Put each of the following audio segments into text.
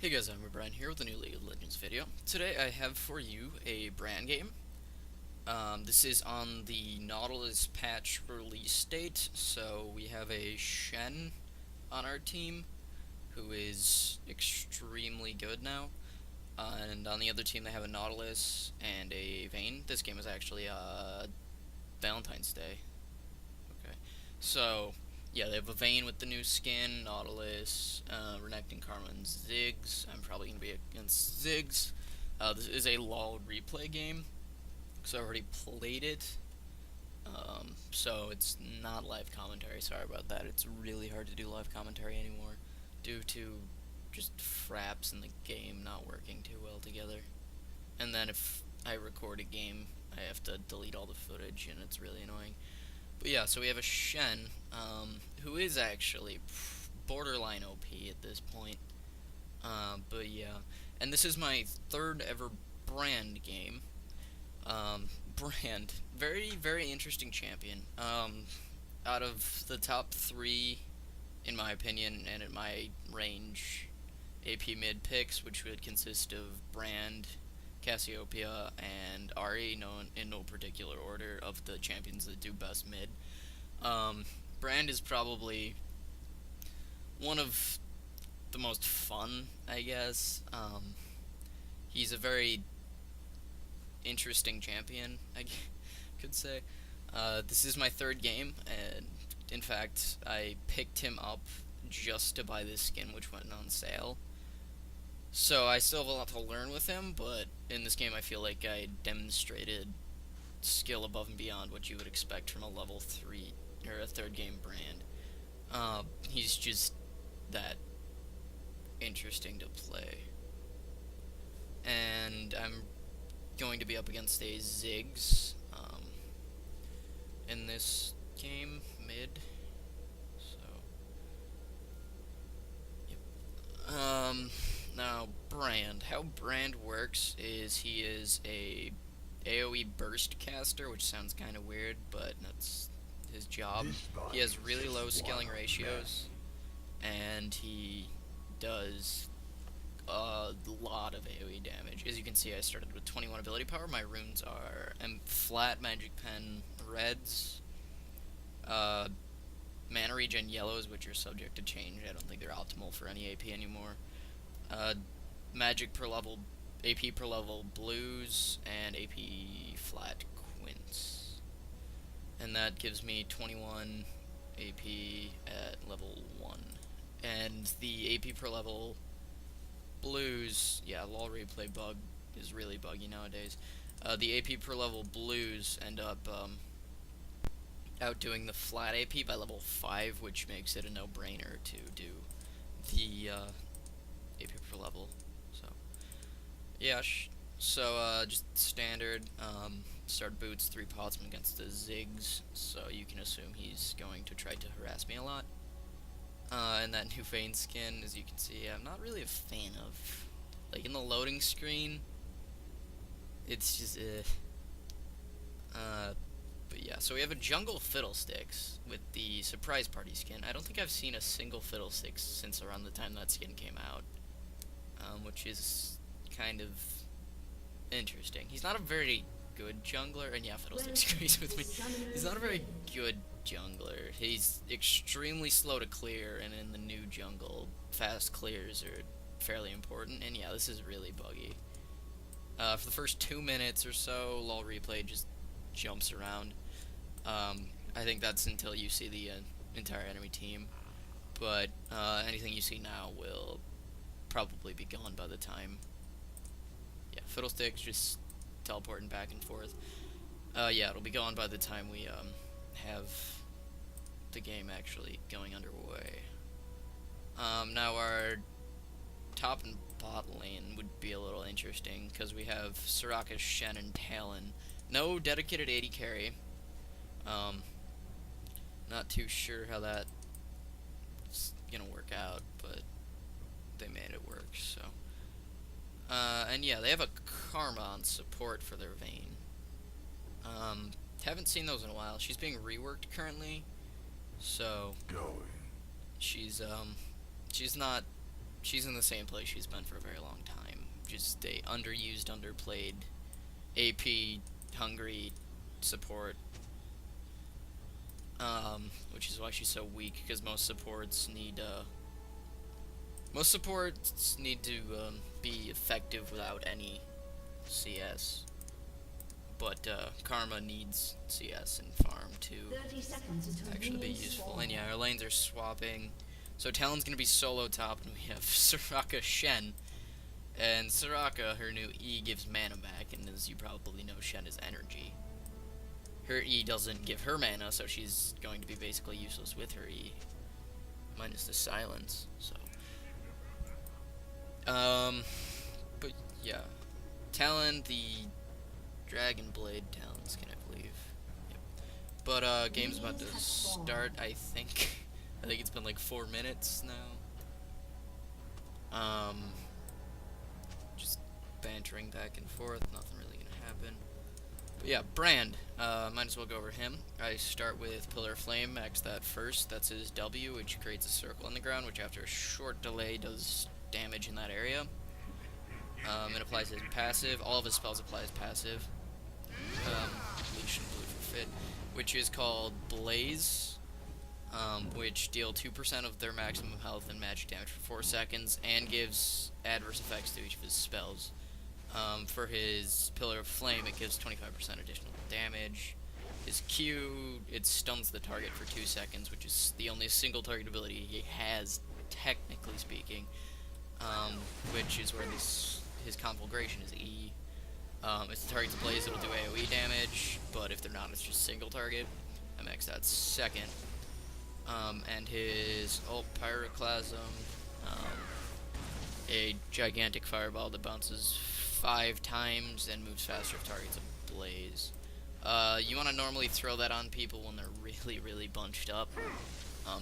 Hey guys, I'm Zombiebrine here with a new League of Legends video. Today I have for you a brand game. This is on the Nautilus patch release date, so we have a Shen on our team, who is extremely good now. And on the other team they have a Nautilus and a Vayne. This game is actually Valentine's Day. Okay. So, yeah, they have a Vayne with the new skin, Nautilus, Renekton, Karma, and Ziggs. I'm probably going to be against Ziggs. This is a LoL replay game, so I already played it. So it's not live commentary, sorry about that. It's really hard to do live commentary anymore due to just fraps in the game not working too well together. And then if I record a game, I have to delete all the footage, and it's really annoying. But yeah, so we have a Shen, who is actually borderline OP at this point. But yeah, and this is my third ever brand game. Brand, very, very interesting champion. Out of the top three, in my opinion, and in my range, AP mid picks, which would consist of Brand, Cassiopeia, and Ari, in no particular order of the champions that do best mid. Brand is probably one of the most fun, I guess. He's a very interesting champion, I could say. This is my third game, and in fact, I picked him up just to buy this skin, which went on sale. So I still have a lot to learn with him, but in this game I feel like I demonstrated skill above and beyond what you would expect from a level 3 or a third game brand. He's just that interesting to play. And I'm going to be up against a Ziggs in this game, mid. So, yep. Now, Brand. How Brand works is he is a AoE burst caster, which sounds kind of weird, but that's his job. He has really low scaling ratios, and he does a lot of AoE damage. As you can see, I started with 21 ability power. My runes are flat magic pen reds, mana regen yellows, which are subject to change. I don't think they're optimal for any AP anymore. Magic per level, AP per level blues, and AP flat quints. And that gives me 21 AP at level 1. And the AP per level blues, yeah, LoL replay bug is really buggy nowadays. The AP per level blues end up outdoing the flat AP by level 5, which makes it a no-brainer to do the AP per level. So, yeah, just standard, start boots, 3 pots against the Ziggs, so you can assume he's going to try to harass me a lot. And that new Vayne skin, as you can see, I'm not really a fan of. Like, in the loading screen, it's just, but yeah, so we have a jungle Fiddlesticks with the surprise party skin. I don't think I've seen a single Fiddlesticks since around the time that skin came out, which is kind of interesting. He's not a very good jungler, and yeah, Fiddlesticks agrees with me. He's not a very good jungler. He's extremely slow to clear, and in the new jungle, fast clears are fairly important, and yeah, this is really buggy. For the first 2 minutes or so, LoL replay just jumps around. I think that's until you see the entire enemy team, but anything you see now will probably be gone by the time. Yeah, Fiddlesticks just teleporting back and forth. Yeah, it'll be gone by the time we have the game actually going underway. Now our top and bot lane would be a little interesting, because we have Soraka, Shen, and Talon. No dedicated AD carry. Not too sure how that's gonna work out, but they made it work, so. And yeah, they have a Karma on support for their Vayne. Haven't seen those in a while. She's being reworked currently, so she's not she's in the same place she's been for a very long time. Just a underused, underplayed, AP hungry support. Which is why she's so weak, because most supports need to be effective without any CS. But Karma needs CS and farm to actually be useful. And yeah, our lanes are swapping. So Talon's gonna be solo top, and we have Soraka Shen. And Soraka, her new E gives mana back, and as you probably know, Shen is energy. Her E doesn't give her mana, so she's going to be basically useless with her E. Minus the silence, so. But yeah. Talon, the Dragon Blade Talon skin, I believe. Yep. But, game's about to start, I think. I think it's been like 4 minutes now. Just bantering back and forth, nothing really gonna happen. But yeah, Brand, might as well go over him. I start with Pillar of Flame, max that first. That's his W, which creates a circle on the ground, which after a short delay does damage in that area. It applies his passive. All of his spells apply as passive. Leash and Blue for Fit, which is called Blaze, which deal 2% of their maximum health and magic damage for 4 seconds, and gives adverse effects to each of his spells. For his Pillar of Flame, it gives 25% additional damage. His Q, it stuns the target for 2 seconds, which is the only single target ability he has, technically speaking, which is where his Conflagration is E. If the target's Blaze, it'll do AoE damage, but if they're not, it's just single target. I max that second. And his ult Pyroclasm, a gigantic fireball that bounces 5 times and moves faster if target's ablaze. You want to normally throw that on people when they're really, really bunched up.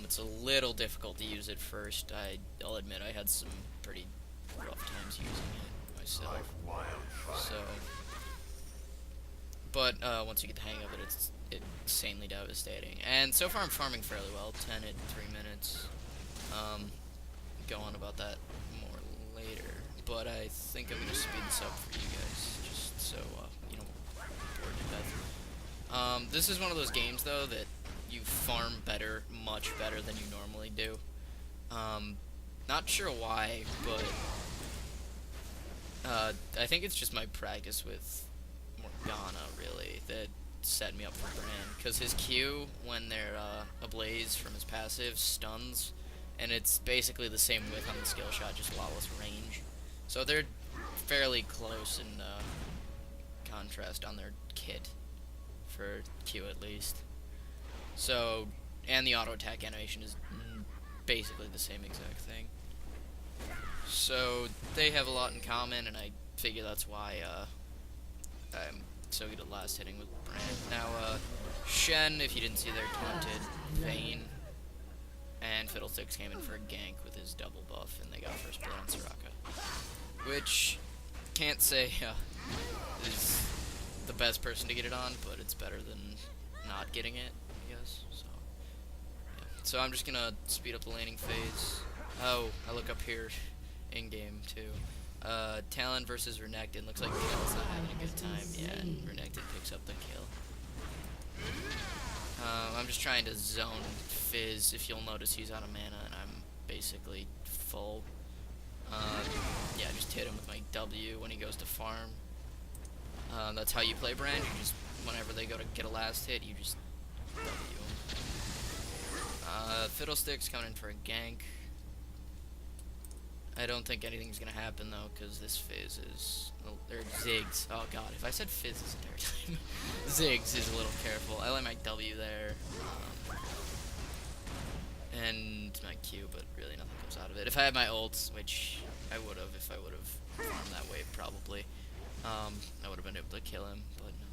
It's a little difficult to use it first. I'll admit I had some pretty rough times using it myself. So, but once you get the hang of it, it's insanely devastating. And so far I'm farming fairly well, 10 at 3 minutes. Go on about that more later. But I think I'm going to speed this up for you guys, just so, you know, bored to death. This is one of those games, though, that you farm better, much better than you normally do. Not sure why, but I think it's just my practice with Morgana, really, that set me up for Brand. Because his Q, when they're ablaze from his passive, stuns, and it's basically the same width on the skill shot, just lawless range. So they're fairly close in contrast on their kit, for Q at least. So, and the auto attack animation is basically the same exact thing. So they have a lot in common, and I figure that's why I'm so good at last hitting with Brand. Now, Shen, if you didn't see there, taunted Vayne, and Fiddlesticks came in for a gank with his double buff, and they got first blood on Soraka, which can't say is the best person to get it on, but it's better than not getting it, I guess. So, yeah. So I'm just gonna speed up the laning phase. Oh, I look up here in game too. Talon versus Renekton. Looks like Talon's not having a good time. Yeah, and Renekton picks up the kill. I'm just trying to zone Fizz. If you'll notice, he's out of mana, and I'm basically full. Yeah, just hit him with my W when he goes to farm. That's how you play Brand. You just, whenever they go to get a last hit, you just W him. Fiddlesticks coming in for a gank. I don't think anything's gonna happen though, because this Fizz is, or Ziggs. Oh god, if I said Fizz this entire time, Ziggs is a little careful. I like my W there, and my Q, but really nothing comes out of it. If I had my ults, which I would have, if I would have farmed that wave probably, I would have been able to kill him, but no.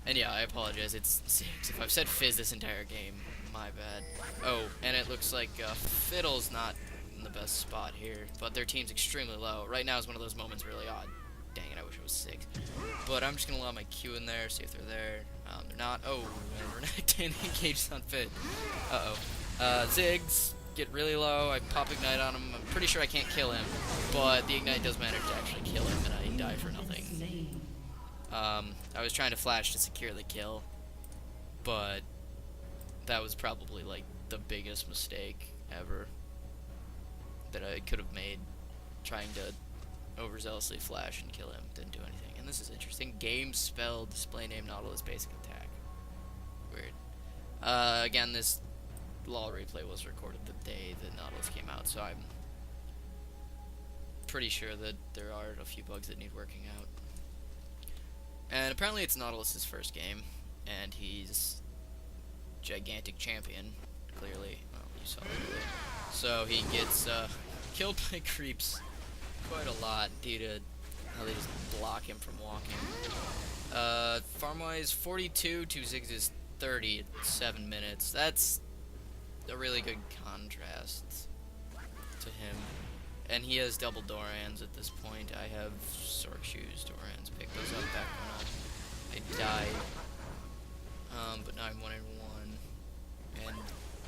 And yeah, I apologize. It's Ziggs. If I've said Fizz this entire game, my bad. Oh, and it looks like Fiddle's not in the best spot here, but their team's extremely low. Right now is one of those moments really odd. Dang it, I wish it was 6. But I'm just gonna allow my Q in there, see if they're there. They're not. Oh, and Renekton engages on Fit. Uh-oh. Ziggs get really low. I pop Ignite on him. I'm pretty sure I can't kill him, but the Ignite does manage to actually kill him, and I die for nothing. I was trying to flash to secure the kill, but that was probably like the biggest mistake ever that I could have made, trying to overzealously flash and kill him. Didn't do anything. And this is interesting. Game spell display name Nautilus basic attack. Weird. Again, this LOL replay was recorded the day that Nautilus came out, so I'm pretty sure that there are a few bugs that need working out. And apparently it's Nautilus's first game, and he's gigantic champion, clearly. Well, you saw that earlier. So he gets killed by creeps quite a lot due to how they just block him from walking. Farm-wise, 42 to Ziggs' 30 at 7 minutes. That's a really good contrast to him. And he has double Dorans at this point. I have Sork Shoes Dorans. Pick those up, back one up. I died. But now I'm 1-1. And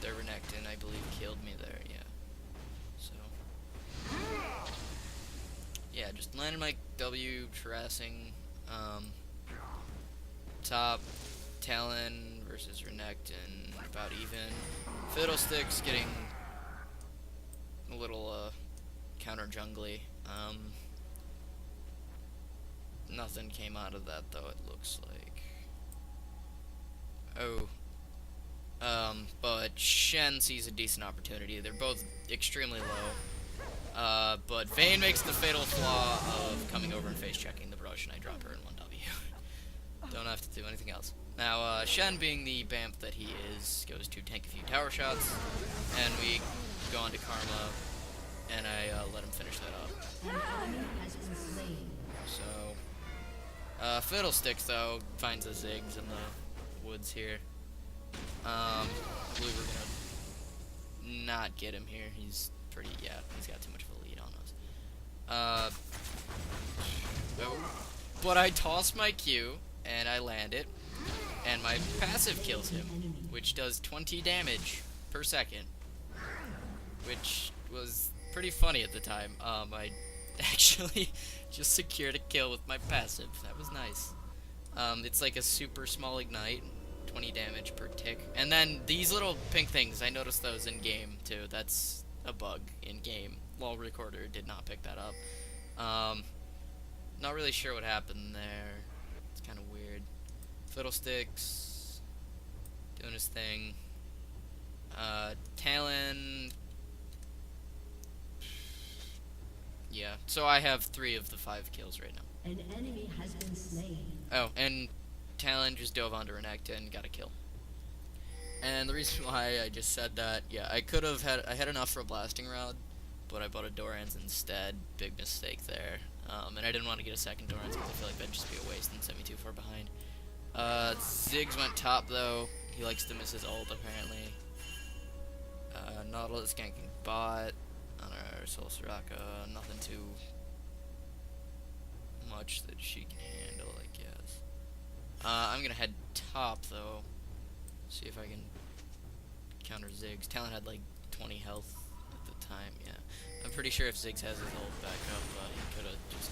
their Renekton, I believe, killed me there, yeah. So. Yeah, just landed my W, harassing. Top, Talon versus Renekton, about even. Fiddlesticks getting a little, counter jungly. Nothing came out of that though, it looks like. Oh. But Shen sees a decent opportunity. They're both extremely low. But Vayne makes the fatal flaw of coming over and face checking the brush, and I drop her in 1W. Don't have to do anything else. Now, Shen, being the BAMP that he is, goes to tank a few tower shots, and we go on to Karma, and I let him finish that up. So, Fiddlesticks, though, finds the Ziggs in the woods here. I believe we're gonna not get him here. He's pretty, yeah, he's got too much of a lead on us. But I toss my Q, and I land it, and my passive kills him, which does 20 damage per second, which was pretty funny at the time. I actually just secured a kill with my passive. That was nice. It's like a super small ignite, 20 damage per tick. And then these little pink things, I noticed those in game too. That's a bug in game. LOL Recorder did not pick that up. Not really sure what happened there. It's kind of weird. Fiddlesticks doing his thing. Talon. Yeah, so I have 3 of the 5 kills right now. An enemy has been slain. Oh, and Talon just dove onto Renekton and got a kill. And the reason why I just said that, yeah, I had enough for a blasting rod, but I bought a Dorans instead. Big mistake there. And I didn't want to get a second Dorans because I feel like that'd just be a waste and send me too far behind. Ziggs went top though. He likes to miss his ult apparently. Nautilus ganking bot on our Soul Soraka. Nothing too much that she can handle, I guess. I'm gonna head top though. See if I can counter Ziggs. Talon had like 20 health at the time, yeah. I'm pretty sure if Ziggs has his ult back up, he could have just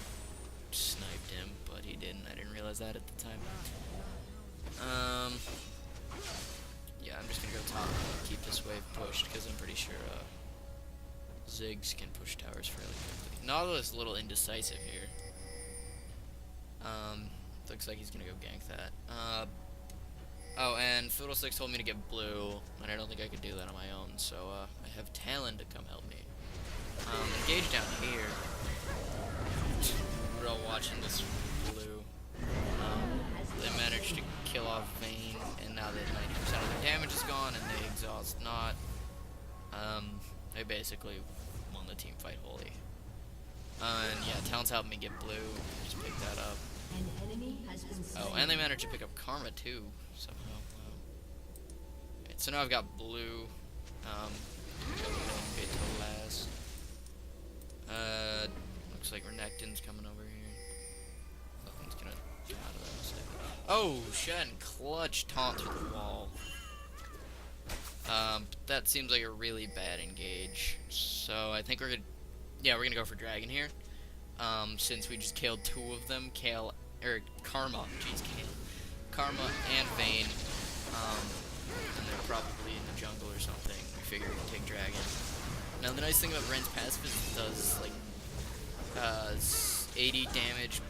sniped him, but he didn't. I didn't realize that at the time. Yeah, I'm just gonna go top and keep this wave pushed, because I'm pretty sure Ziggs can push towers fairly quickly. Nautilus is a little indecisive here. Looks like he's gonna go gank that. Oh, and Fiddlesticks told me to get blue, and I don't think I could do that on my own, so I have Talon to come help me. Engage down here. We're all watching this blue. They managed to kill off Vayne, and now that 90% of their damage is gone, and they exhaust not. They basically won the team fight wholly. And yeah, Talon's helping me get blue. Just pick that up. An enemy has been slain. Oh, and they managed to pick up Karma too, somehow. Wow. Right, so now I've got blue. Wait till last. Looks like Renekton's coming over here. Nothing's gonna come out of that. Oh, Shen clutch taunt through the wall. That seems like a really bad engage. So I think we're gonna go for dragon here. Since we just killed 2 of them, Karma, jeez, Karma and Vayne. And they're probably in the jungle or something. We figure we can take dragon. Now the nice thing about Ren's passive is it does like 80 damage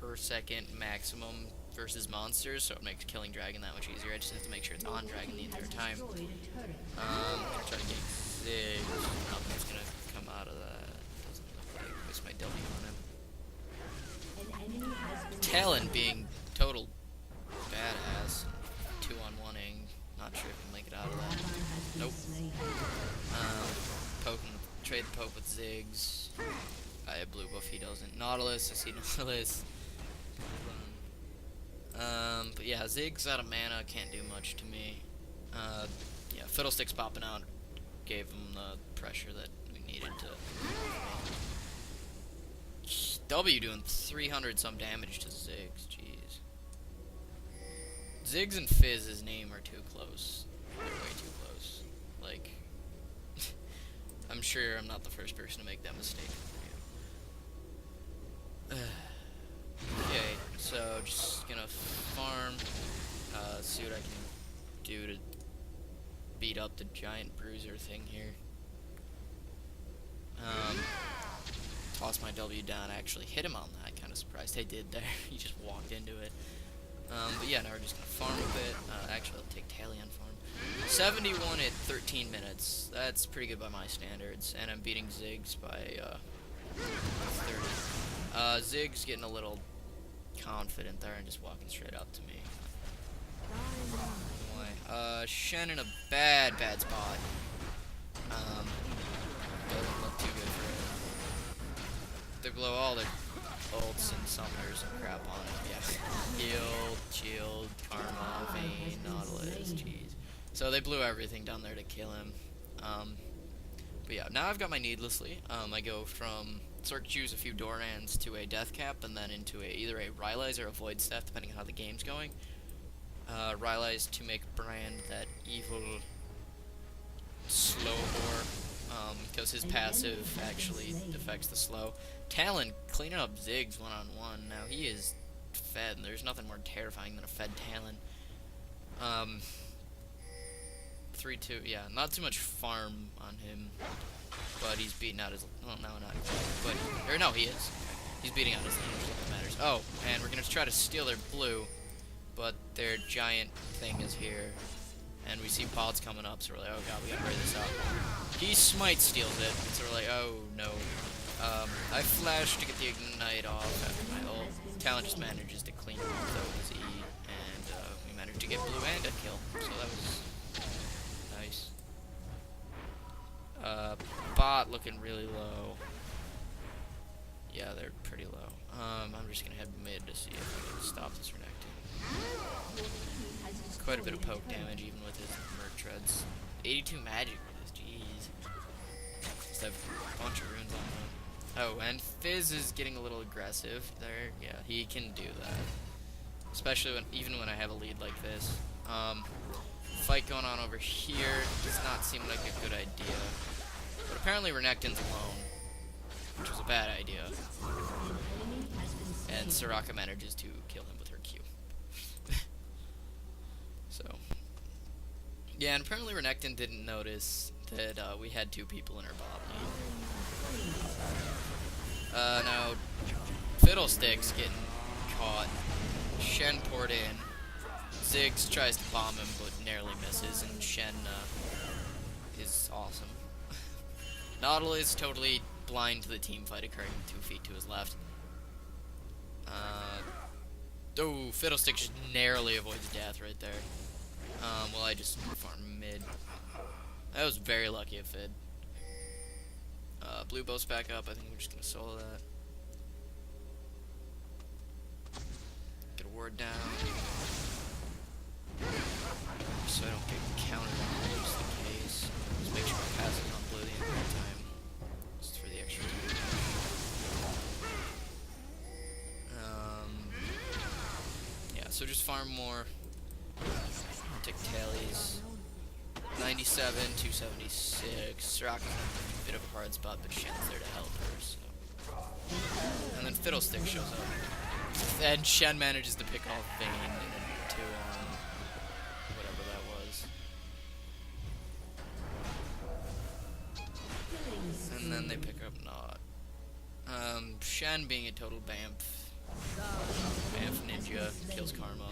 per second maximum versus monsters, so it makes killing dragon that much easier. I just have to make sure it's on dragon the entire time. Gonna try to get Zig. Nothing's gonna come out of that. Doesn't look like. Waste my W on him. Talon being total badass. 2-on-1ing. Not sure if we can make it out of that. Nope. Trade the poke with Ziggs. I have blue buff, he doesn't. Nautilus, I see Nautilus. But yeah, Ziggs out of mana can't do much to me. Yeah, Fiddlesticks popping out gave him the pressure that we needed to. W doing 300 some damage to Ziggs, jeez. Ziggs and Fizz's name are too close. They're way too close. Like, I'm sure I'm not the first person to make that mistake. Okay, so just gonna farm, see what I can do to beat up the giant bruiser thing here. Toss my W down, actually hit him on that, kinda surprised I did there. He just walked into it. But yeah, now we're just gonna farm a bit. Actually, I'll take Talion farm. 71 at 13 minutes. That's pretty good by my standards, and I'm beating Ziggs by 30. Ziggs getting a little confident there and just walking straight up to me. Shen in a bad spot. Doesn't look too good for it. They blow all their ults and summoners and crap on it. Yeah. Heal, shield, Karma, Vayne, Nautilus, jeez. So they blew everything down there to kill him. But yeah, now I've got my needlessly. I go from choose a few Dorans to a Death Cap, and then into either a Rylai's or a Void Staff, depending on how the game's going. Rylai's to make Brand that evil slow whore, because his passive actually affects the slow. Talon cleaning up Ziggs one-on-one. Now he is fed, and there's nothing more terrifying than a fed Talon. 3-2, yeah, not too much farm on him, but he's beating out his, well, no, not quite, but, or no, he is. He's beating out his laners, if that matters. Oh, and we're gonna try to steal their blue, but their giant thing is here, and we see pods coming up, so we're like, oh god, we gotta hurry this up. He smite steals it, so we're like, oh no. I flash to get the ignite off after my ult. Talon just manages to clean him off though with his E, and we managed to get blue and a kill, so that was nice. Bot looking really low. Yeah, they're pretty low. I'm just gonna head mid to see if I can stop this Renekton. Quite a bit of poke damage even with his Merc Treads. 82 magic with his, jeez. Just have a bunch of runes on him. Oh, and Fizz is getting a little aggressive there. Yeah, he can do that. Especially even when I have a lead like this. Fight going on over here does not seem like a good idea. But apparently Renekton's alone, which was a bad idea. And Soraka manages to kill him with her Q. So, yeah, and apparently Renekton didn't notice that we had 2 people in our bot lane. Now, Fiddlesticks getting caught. Shen poured in. Ziggs tries to bomb him, but narrowly misses, and Shen is awesome. Nautilus totally blind to the team fight occurring 2 feet to his left. Oh, Fiddlesticks just narrowly avoids death right there. Well, I just farm mid. That was very lucky of Fid. Blue Bow's back up. I think we're just gonna solo that. Get a ward down. So I don't get countered on just in case. Just make sure my passive is on blue the entire time. Just for the extra time. Yeah, so just farm more. Take tallies. 97, 276. Rock is in a bit of a hard spot, but Shen's there to help her, so. And then Fiddlestick shows up. And Shen manages to pick off Vayne in a 2-on, whatever that was. And then they pick up Nod. Shen being a total Bamf ninja, kills Karma.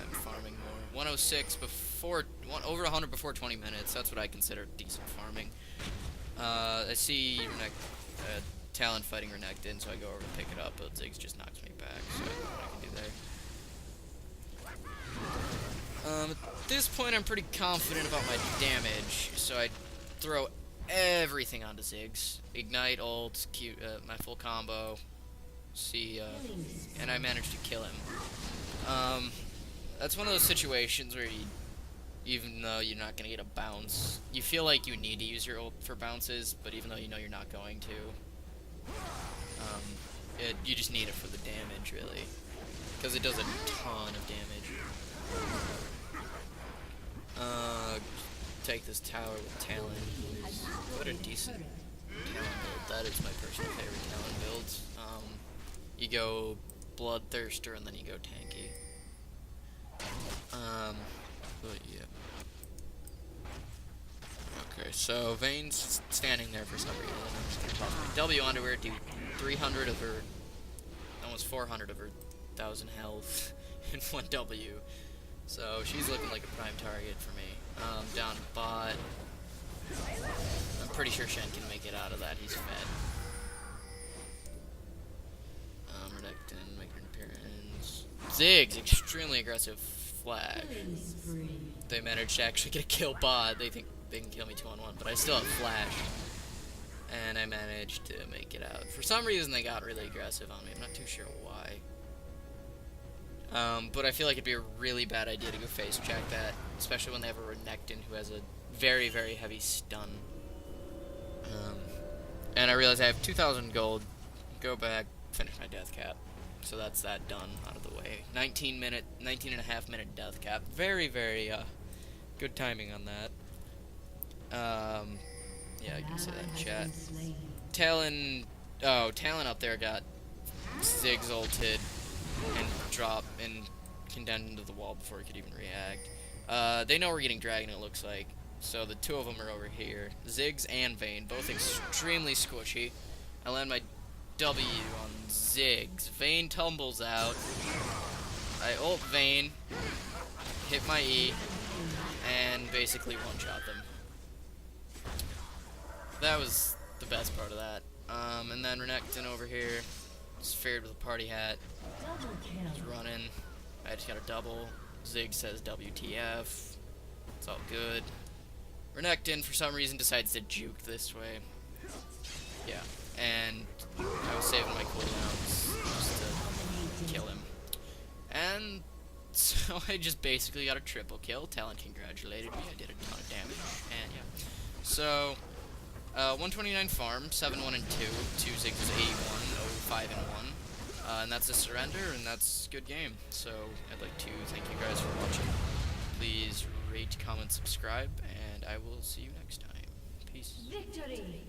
I'm farming more. 106 over 100 before 20 minutes. That's what I consider decent farming. I see Talon fighting Renekton, so I go over to pick it up, but Ziggs just knocks me back, so I don't know what I can do there. At this point, I'm pretty confident about my damage, so I throw everything onto Ziggs. Ignite, ult, my full combo, and I managed to kill him. That's one of those situations where even though you're not going to get a bounce, you feel like you need to use your ult for bounces, but even though you know you're not going to, you just need it for the damage, really, because it does a ton of damage. Take this tower with Talon. What a decent Talon build. That is my personal favorite Talon build. You go Bloodthirster and then you go tanky. But yeah. Okay, so Vayne's standing there for some reason. I'm just gonna toss my W onto her, do 300 of her, almost 400 of her 1,000 health in 1 W. So she's looking like a prime target for me. Down bot. I'm pretty sure Shen can make it out of that. He's fed. Renekton making an appearance. Ziggs, extremely aggressive flash. They managed to actually get a kill bot. They think they can kill me 2-on-1, but I still have flash. And I managed to make it out. For some reason, they got really aggressive on me. I'm not too sure why. But I feel like it'd be a really bad idea to go face check that, especially when they have a Renekton who has a very, very heavy stun. And I realize I have 2,000 gold. Go back, finish my death cap. So that's that done, out of the way. 19 and a half minute death cap. Very, very good timing on that. Yeah, I can say that in chat. Talon up there got Ziggs ulted and condemned into the wall before he could even react. They know we're getting Dragon, it looks like. So the two of them are over here. Ziggs and Vayne, both extremely squishy. I land my W on Ziggs. Vayne tumbles out. I ult Vayne, hit my E, and basically one-shot them. That was the best part of that. And then Renekton over here, just feared with a party hat. He's running. I just got a double. Ziggs says WTF. It's all good. Renekton, for some reason, decides to juke this way. Yeah, and I was saving my cooldowns just to kill him. And so I just basically got a triple kill. Talon congratulated me. I did a ton of damage. And yeah. So, 129 farm, 7-1 and 2. 2 Ziggs is 81, 5 and 1. And that's a surrender, and that's a good game. So I'd like to thank you guys for watching. Please rate, comment, subscribe, and I will see you next time. Peace. Victory!